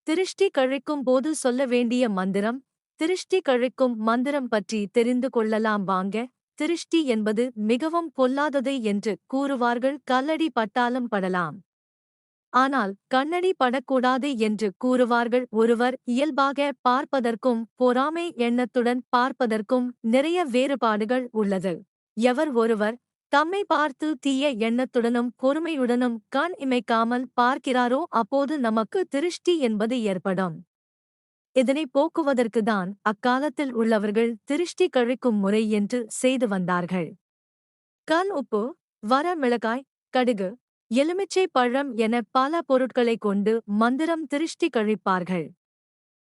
திருஷ்டி கழிக்கும் போது சொல்ல வேண்டிய மந்திரம். திருஷ்டி கழிக்கும் மந்திரம் பற்றி தெரிந்து கொள்ளலாம் வாங்க. திருஷ்டி என்பது மிகவும் பொல்லாதது என்று கூறுவார்கள், கல்லடி பட்டாலும் படலாம். ஆனால் கண்ணடி படக்கூடாது என்று கூறுவார்கள். ஒருவர் இயல்பாக பார்ப்பதற்கும் பொறாமை எண்ணத்துடன் பார்ப்பதற்கும் நிறைய வேறுபாடுகள் உள்ளது. எவர் ஒருவர் தம்மை பார்த்து தீய எண்ணத்துடனும் பொறுமையுடனும் கண் இமைக்காமல் பார்க்கிறாரோ அப்போது நமக்கு திருஷ்டி என்பது ஏற்படும். இதனை போக்குவதற்குதான் அக்காலத்தில் உள்ளவர்கள் திருஷ்டி கழிக்கும் முறை என்று செய்து வந்தார்கள். கல் உப்பு, வர மிளகாய், கடுகு, எலுமிச்சை பழம் என பல பொருட்களைக் கொண்டு மந்திரம் திருஷ்டி கழிப்பார்கள்.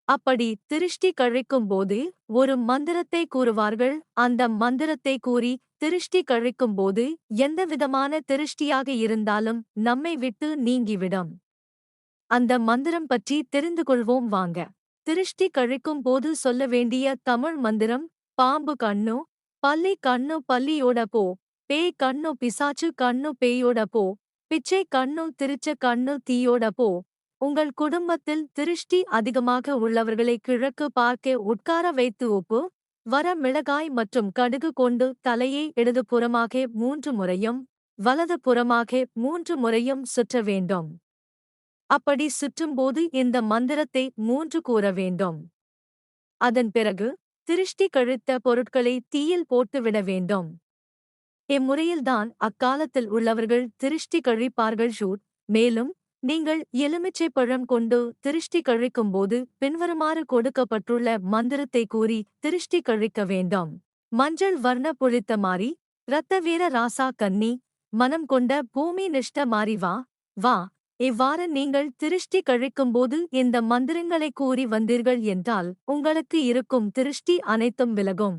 அப்படி திருஷ்டி கழிக்கும் போது ஒரு மந்திரத்தை கூறுவார்கள். அந்த மந்திரத்தை கூறி திருஷ்டி கழிக்கும் போது எந்தவிதமான திருஷ்டியாக இருந்தாலும் நம்மை விட்டு நீங்கிவிடும். அந்த மந்திரம் பற்றி தெரிந்து கொள்வோம் வாங்க. திருஷ்டி கழிக்கும் போது சொல்ல வேண்டிய தமிழ் மந்திரம். பாம்பு கண்ணு, பல்லி கண்ணு பல்லியோட போ, பேய் கண்ணு பிசாச்சு கண்ணு பேயோட போ, பிச்சை கண்ணு திருச்ச கண்ணு தீயோட போ. உங்கள் குடும்பத்தில் திருஷ்டி அதிகமாக உள்ளவர்களை கிழக்கு பார்க்க உட்கார வைத்து உப்பு, வர மிளகாய் மற்றும் கடுகு கொண்டு தலையை இடது புறமாக 3 முறையும் வலது புறமாக 3 முறையும் சுற்ற வேண்டும். அப்படி சுற்றும்போது இந்த மந்திரத்தை 3 கூற வேண்டும். அதன் பிறகு திருஷ்டி கழித்த பொருட்களை தீயில் போட்டுவிட வேண்டும். இம்முறையில்தான் அக்காலத்தில் உள்ளவர்கள் திருஷ்டி கழிப்பார்கள். மேலும் நீங்கள் எலுமிச்சை பழம் கொண்டு திருஷ்டி கழிக்கும்போது பின்வருமாறு கொடுக்கப்பட்டுள்ள மந்திரத்தை கூறி திருஷ்டி கழிக்க வேண்டும். மஞ்சள் வர்ண புளித்த மாரி, இரத்த வீர ராசா கன்னி, மனம் கொண்ட பூமி நிஷ்ட மாரி வா வா. இவ்வாறு நீங்கள் திருஷ்டி கழிக்கும்போது இந்த மந்திரங்களை கூறி வந்தீர்கள் என்றால் உங்களுக்கு இருக்கும் திருஷ்டி அனைத்தும் விலகும்.